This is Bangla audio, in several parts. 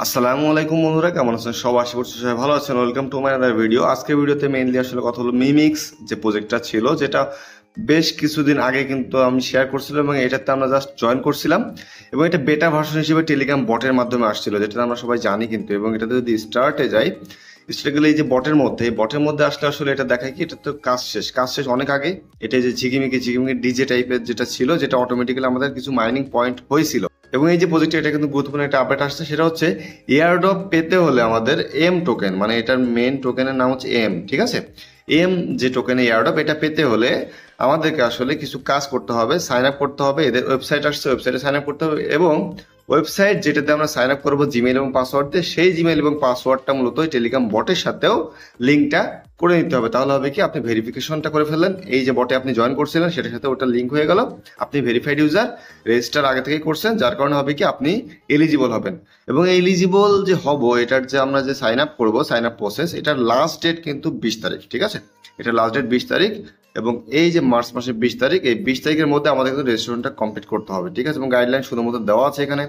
আসসালামু আলাইকুম বন্ধুরা, কেমন আছেন সবাই? আশা করছি সবাই ভালো আছেন। Welcome to my other video. আজকে ভিডিওতে মেইনলি আসলে কথা হলো মিমিক্স যে প্রজেক্টটা ছিল, যেটা বেশ কিছুদিন আগে কিন্তু আমি শেয়ার করছিলাম এবং এটাতে আমরা জাস্ট জয়েন করছিলাম এবং এটা বেটা ভার্সন হিসেবে টেলিগ্রাম বটের মাধ্যমে আসছিল, যেটা আমরা সবাই জানি কিন্তু। এবং এটাতে যদি স্টার্টে যাই, স্টার্টে গেলে এই যে বটের মধ্যে আসলে আসলে এটা দেখায় কি এটা তো কাজ শেষ অনেক আগে। এটা যে ঝিকিমিকি ডিজে টাইপের যেটা ছিল, যেটা অটোমেটিক্যালি আমাদের কিছু মাইনিং পয়েন্ট হয়েছিল। এবং এই যে প্রজেক্টে এটা কিন্তু গুরুত্বপূর্ণ একটা আপডেট আসছে, সেটা হচ্ছে এয়ারড্রপ পেতে হলে আমাদের এম টোকেন, মানে এটার মেন টোকেনের নাম হচ্ছে এম, ঠিক আছে। এম যে টোকেনে এয়ারড্রপ, এটা পেতে হলে আমাদেরকে আসলে কিছু কাজ করতে হবে, সাইন আপ করতে হবে। এদের ওয়েবসাইট আসছে, ওয়েবসাইটে সাইন আপ করতে হবে এবং ওয়েবসাইট যেটাতে আমরা সাইন আপ করবো জিমেল এবং পাসওয়ার্ড দিয়ে, সেই জিমেল এবং পাসওয়ার্ডটা মূলত ওই টেলিগ্রাম বটের সাথেও লিঙ্কটা করে নিতে হবে। তাহলে হবে কি, আপনি ভেরিফিকেশনটা করে ফেললেন, এই যে বটে আপনি জয়েন করছিলেন সেটার সাথে ওটা লিঙ্ক হয়ে গেল, আপনি ভেরিফাইড ইউজার, রেজিস্টার আগে থেকেই করছেন, যার কারণে হবে কি আপনি এলিজিবল হবেন। এবং এলিজিবল যে হব, এটার যে আমরা যে সাইন আপ করবো, সাইন আপ প্রসেস, এটার লাস্ট ডেট কিন্তু 20 তারিখ, ঠিক আছে। এটা লাস্ট ডেট 20 তারিখ এবং এই যে মার্চ মাসের 20 তারিখ, এই 20 তারিখের মধ্যে আমাদের কিন্তু রেজিস্ট্রেশনটা কমপ্লিট করতে হবে, ঠিক আছে। এবং গাইডলাইন শুধুমাত্র দেওয়া আছে এখানে।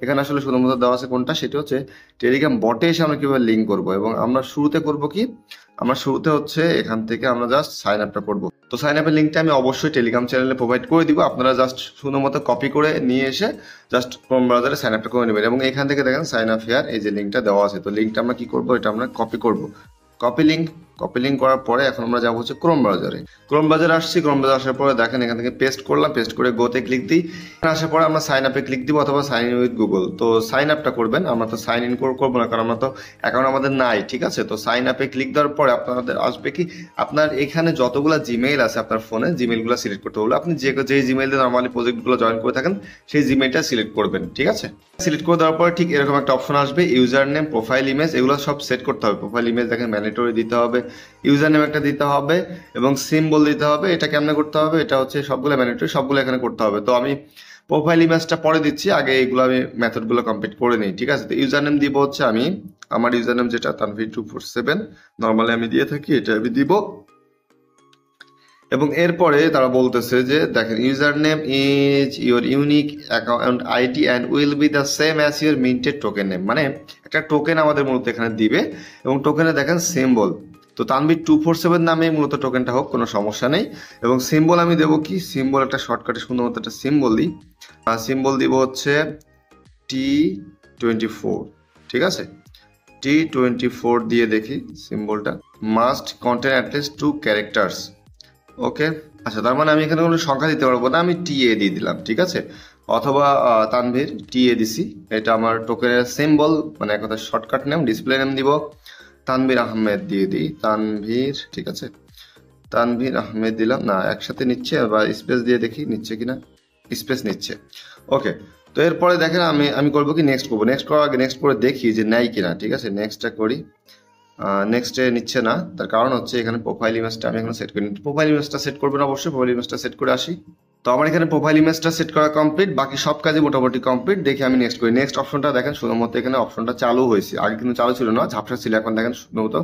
এখানে আসলে শুধুমাত্র দেওয়া আছে কোনটা, সেটা হচ্ছে টেলিগ্রাম বটে এসে আমরা কিভাবে লিঙ্ক করবো। এবং আমরা শুরুতে করব কি, আমরা শুরুতে হচ্ছে এখান থেকে আমরা জাস্ট সাইন আপটা করবো। তো সাইন আপের লিঙ্কটা আমি অবশ্যই টেলিগ্রাম চ্যানেলে প্রোভাইড করে দিব, আপনারা জাস্ট শুধুমাত্র কপি করে নিয়ে এসে জাস্ট ক্রোম ব্রাউজারে সাইন আপটা করে নেবেন। এবং এখান থেকে দেখেন সাইন আপ হিয়ার, এই যে লিঙ্কটা দেওয়া আছে। তো লিঙ্কটা আমরা কি করবো, এটা আমরা কপি করব। কপি লিঙ্ক করার পরে এখন আমরা যাবো হচ্ছে ক্রোম ব্রাউজারে আসছি। ক্রোম ব্রাউজার আসার পরে দেখেন এখান থেকে পেস্ট করলাম, পেস্ট করে গোতে ক্লিক দিই। এখানে আসার পরে আমরা সাইন আপে ক্লিক দিব অথবা সাইন ইন উইথ গুগল। তো সাইন আপটা করবেন, আমরা তো সাইন ইন করবো না, কারণ আমরা তো অ্যাকাউন্ট আমাদের নাই, ঠিক আছে। তো সাইন আপে ক্লিক দেওয়ার পরে আপনাদের আসবে কি, আপনার এখানে যতগুলো জিমেইল আছে আপনার ফোনে, জিমেইলগুলো সিলেক্ট করতে হবে। আপনি যে জিমেইল দিয়ে নর্মালি প্রজেক্টগুলো জয়েন করে থাকেন, সেই জিমেইলটা সিলেক্ট করবেন, ঠিক আছে। সিলেক্ট করে দেওয়ার পরে ঠিক এরকম একটা অপশন আসবে, ইউজার নেম, প্রোফাইল ইমেজ, এগুলো সব সেট করতে হবে। প্রোফাইল ইমেজ দেখেন ম্যান্ডেটরি দিতে হবে, ইউজার নেম একটা দিতে হবে এবং সিম্বল দিতে হবে। এটা কেমনে করতে হবে, এটা হচ্ছে সবগুলো ম্যান্ডেটরি, সবগুলো এখানে করতে হবে। তো আমি প্রোফাইল ইমেজটা পরে দিচ্ছি, আগে এইগুলো আমি মেথডগুলো কমপ্লিট করে নিই, ঠিক আছে। তো ইউজার নেম দিব হচ্ছে আমি আমার ইউজার নেম যেটা তানভীর247 নর্মালি আমি দিয়ে থাকি, এটা আমি দিব। এবং এরপরে তারা বলতেছে যে দেখেন, user name is your unique account ID and will be the same as your minted token name, মানে একটা টোকেন আমাদের মূলত এখানে দিবে এবং টোকেনে দেখেন সিম্বল। তো তানভীর247 নামে মূলত টোকেনটা হোক, কোনো সমস্যা নেই। এবং সিম্বল আমি দেবো কি, সিম্বল একটা শর্টকাটে শুধুমাত্র একটা সিম্বল দিই। সিম্বল দিব হচ্ছে T24, ঠিক আছে। T24 দিয়ে দেখি সিম্বলটা, মাস্ট কন্টেন অ্যাটলিস্ট 2 ক্যারেক্টার্স। ওকে, আচ্ছা, তার মানে আমি এখানে কোনো সংখ্যা দিতে পারবো না, আমি টিএ দিয়ে দিলাম, ঠিক আছে। অথবা তানভীর টিএ দিছি, এটা আমার টোকেনের সিম্বল, মানে এক কথা শর্টকাট নেম, ডিসপ্লে নেম দিব তানভীর আহমেদ দিয়ে দিই, তানভীর, ঠিক আছে। তানভীর আহমেদ দিলাম, না একসাথে নিচ্ছে বা স্পেস দিয়ে দেখি নিচ্ছে কিনা, স্পেস নিচ্ছে। ওকে, তো এরপরে দেখেন আমি করবো কি, নেক্সট করবো। নেক্সট করার আগে নেক্সট করে দেখি যে নেয় কিনা, ঠিক আছে। নেক্সটটা করি, নেক্সটে নিচ্ছে না, তার কারণ হচ্ছে এখানে প্রোফাইল ইমেজটা আমি এখন সেট করিনি। প্রোফাইল ইমেজটা সেট করবেন অবশ্যই, প্রোফাইল ইমেজটা সেট করে আসি। তো আমার এখানে প্রোফাইল ইমেজটা সেট করা কমপ্লিট, বাকি সব কাজে মোটামুটি কমপ্লিট। দেখি আমি নেক্সট করি। নেক্সট অপশনটা দেখেন শুধুমাত্র এখানে অপশনটা চালু হয়েছে, আগে কিন্তু চালু ছিল না, ঝাপসা ছিল, এখন দেখেন শুধুমাত্র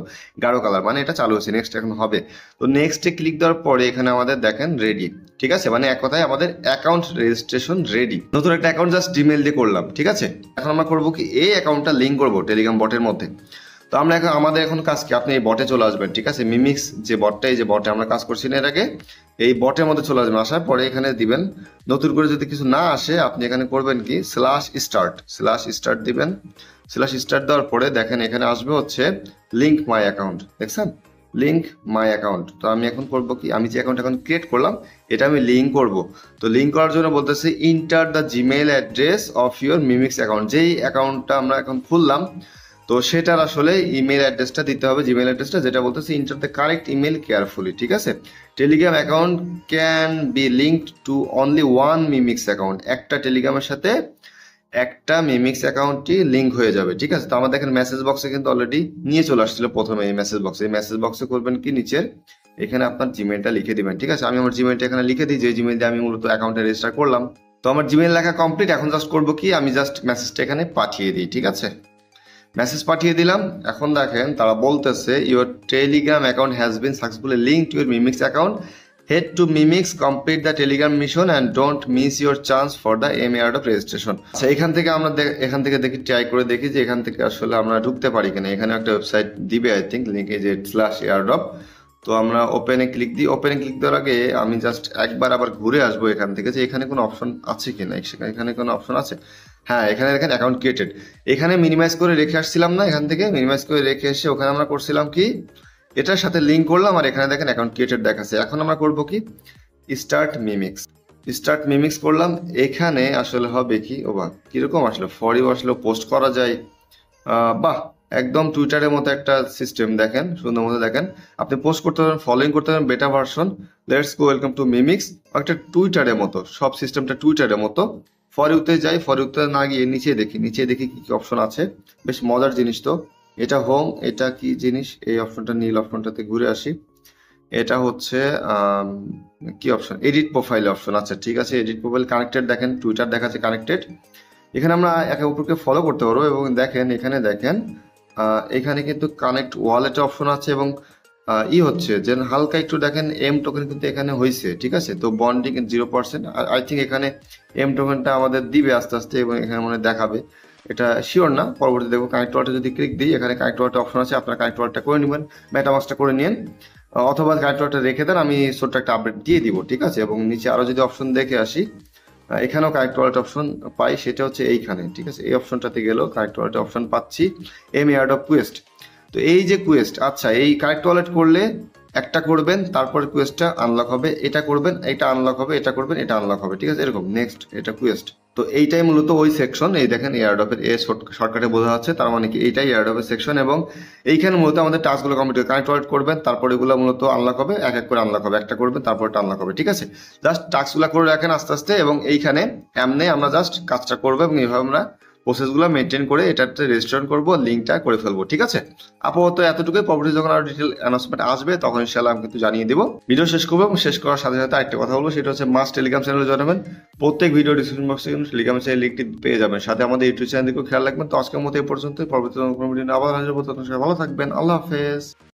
গাঢ় কালার, মানে এটা চালু হয়েছে, নেক্সট এখন হবে। তো নেক্সটে ক্লিক দেওয়ার পরে এখানে আমাদের দেখেন রেডি, ঠিক আছে, মানে এক কথায় আমাদের অ্যাকাউন্ট রেজিস্ট্রেশন রেডি। নতুন একটা অ্যাকাউন্ট জাস্ট জিমেল দিয়ে করলাম, ঠিক আছে। এখন আমরা করবো কি, এই অ্যাকাউন্টটা লিঙ্ক করবো টেলিগ্রাম বটের মধ্যে। তো আমরা আমাদের এখন কাজ কি, আপনি এই বটে চলে আসবেন, ঠিক আছে। মিমিক্স যে বটটা, এই যে বটে আমরা কাজ করছি না এর আগে, এই বটের মধ্যে চলে আসবেন। আসার পরে এখানে দিবেন, নতুন করে যদি কিছু না আসে আপনি এখানে করবেন কি, স্ল্যাশ স্টার্ট দিবেন। স্ল্যাশ স্টার্ট দেওয়ার পরে দেখেন এখানে আসবে হচ্ছে লিঙ্ক মাই অ্যাকাউন্ট, দেখছেন, লিঙ্ক মাই অ্যাকাউন্ট। তো আমি এখন করব কি, আমি যে অ্যাকাউন্ট এখন ক্রিয়েট করলাম এটা আমি লিঙ্ক করব। তো লিঙ্ক করার জন্য বলতেছে enter the Gmail address of your mimics account, যেই অ্যাকাউন্টটা আমরা এখন খুললাম, তো সেটার আসলে ইমেল অ্যাড্রেসটা দিতে হবে, জিমেল অ্যাড্রেসটা, যেটা বলতেছে enter the correct email carefully, ঠিক আছে। Telegram account can be linked to only one mimics account, একটা টেলিগ্রামের সাথে একটা মিমিক্স অ্যাকাউন্টটি লিঙ্ক হয়ে যাবে, ঠিক আছে। তো আমাদের এখানে মেসেজ বক্সে কিন্তু অলরেডি নিয়ে চলে আসছিল প্রথমে, এই মেসেজ বক্সে করবেন কি, নিচের এখানে আপনার জিমেলটা লিখে দিবেন, ঠিক আছে। আমি আমার জিমেলটা এখানে লিখে দিই, যে জিমেল দিয়ে আমি মূলত অ্যাকাউন্টে রেজিস্টার করলাম। তো আমার জিমেল লেখা কমপ্লিট, এখন জাস্ট করবো কি, আমি জাস্ট মেসেজটা এখানে পাঠিয়ে দিই, ঠিক আছে। মেসেজ পাঠিয়ে দিলাম। এখন দেখেন তারা বলতেছে your Telegram account has been successfully linked to your mimics account head to mimics, complete the Telegram mission and don't miss your chance for the airdrop registration. আচ্ছা, এখান থেকে আমরা এখান থেকে দেখি, ট্রাই করে দেখি যে এখান থেকে আসলে আমরা ঢুকতে পারি কিনা। এখানে একটা ওয়েবসাইট দিবে আই থিঙ্ক, লিঙ্কে যে /এয়ারড্রপ। তো আমরা ওপেনে ক্লিক দিই। ওপেনে ক্লিক দেওয়ার আগে আমি জাস্ট একবার আবার ঘুরে আসবো এখান থেকে, যে এখানে কোনো অপশন আছে কিনা। এখানে কোনো অপশন আছে, হ্যাঁ এখানে দেখেন অ্যাকাউন্ট ক্রিয়েটেড। এখানে মিনিমাইজ করে রেখে আসছিলাম না, এখান থেকে মিনিমাইজ করে রেখে এসে ওখানে আমরা করছিলাম কি, এটার সাথে লিঙ্ক করলাম আর এখানে দেখেন অ্যাকাউন্ট ক্রিয়েটেড দেখাচ্ছে। এখন আমরা করব কি, স্টার্ট মিমিক্স করলাম। এখানে আসলে হবে কি, ও বাহ কিরকম আসলো, ফর ইউ আসলে পোস্ট করা যায়। বাহ, একদম টুইটারের মতো একটা সিস্টেম, দেখেন সুন্দর মতো। দেখেন আপনি পোস্ট করতে পারেন, ফলোইং করতে পারেন, বেটা version. Let's go, welcome to mimics. একটা টুইটারের মতো, সব সিস্টেমটা টুইটারের মতো। ফর ইউতে যাই, ফর ইউতে না গিয়ে নিচে দেখি কি কি অপশন আছে। বেশ মজার জিনিস তো। এটা হোম, এটা কি জিনিস, এই অপশনটা নীল অপশনটাতে ঘুরে আসি। এটা হচ্ছে কি অপশন, এডিট প্রোফাইল অপশন। আচ্ছা ঠিক আছে, এডিট প্রোফাইল কানেক্টেড, দেখেন টুইটার দেখাচ্ছে কানেক্টেড। এখানে আমরা একে অপরকে ফলো করতে পারবো এবং দেখেন এখানে দেখেন এখানে কিন্তু কানেক্ট ওয়ালেট অপশন আছে এবং হচ্ছে যে হালকা একটু দেখেন এম টোকেন কিন্তু এখানে হয়েছে, ঠিক আছে। তো বন্ডিং 0%, আই থিঙ্ক এখানে এম টোকেনটা আমাদের দিবে আস্তে আস্তে এবং এখানে মনে দেখাবে, এটা শিওর না, পরবর্তী দেখবো। কানেক্ট ওয়ালেটে যদি ক্লিক দিই, এখানে কানেক্ট ওয়ালেট অপশন আছে, আপনার কানেক্ট ওয়ালেটটা করে নেবেন, মেটামাস্কটা করে নিন, অথবা কানেক্ট ওয়ালেটটা রেখে দেন, আমি ছোট্ট একটা আপডেট দিয়ে দিব, ঠিক আছে। এবং নিচে আরো যদি অপশন দেখে আসি, এখানেও কানেক্ট ওয়ালেট অপশন পাই, সেটা হচ্ছে এইখানে, ঠিক আছে। এই অপশনটাতে গেলেও কানেক্ট ওয়ালেট অপশন পাচ্ছি, এয়ারড্রপ কুয়েস্ট। তো এই যে কুয়েস্ট, আচ্ছা এই কানেক্ট ওয়ালেট করলে একটা করবেন, তারপর কুয়েস্টটা আনলক হবে, এটা করবেন, এটা আনলক হবে, এটা করবেন, এটা আনলক হবে, ঠিক আছে, এরকম নেক্সট, এটা কুয়েস্ট। তো এইটাই মূলত ওই সেকশন, এই দেখেন এয়ারড্রপের শর্টকাটে বোঝা যাচ্ছে, তার মানে কি এইটাই এয়ারড্রপের সেকশন। এবং এইখানে মূলত আমাদের টাস্কগুলো কমপ্লিট, কানেক্ট ওয়ালেট করবেন, তারপর এগুলো মূলত আনলক হবে, এক এক করে আনলক হবে, একটা করবেন তারপর এটা আনলক হবে, ঠিক আছে। জাস্ট টাস্কগুলো করে রাখেন আস্তে আস্তে, এবং এইখানে এমনি আমরা জাস্ট কাজটা করবো এবং এইভাবে আমরা প্রসেসগুলো মেনটেন করে এটাতে রেজিস্ট্রেশন করবো, লিঙ্কটা করে ফেলবো, ঠিক আছে। আপাতত এতটুকুই, পরবর্তী যখন আরো ডিটেল অ্যানাউন্সমেন্ট আসবে তখন ইনশাআল্লাহ আমি কিন্তু জানিয়ে দিব। ভিডিও শেষ করবো এবং শেষ করার সাথে সাথে একটা কথা বলবো, সেটা হচ্ছে মাস্ট টেলিগ্রাম চ্যানেলে জয়েন হবেন। প্রত্যেক ভিডিও ডিসক্রিপশন বক্সে কিন্তু টেলিগ্রাম চ্যানেল লিঙ্কটি পেয়ে যাবেন, সাথে আমাদের ইউটিউব চ্যানেল দিকেও খেয়াল রাখবেন। তো আজকের মতো এই পর্যন্ত, পরবর্তী কোনো ভিডিও আবার আসবো, তখন সবাই ভালো থাকবেন, আল্লাহ হাফেজ।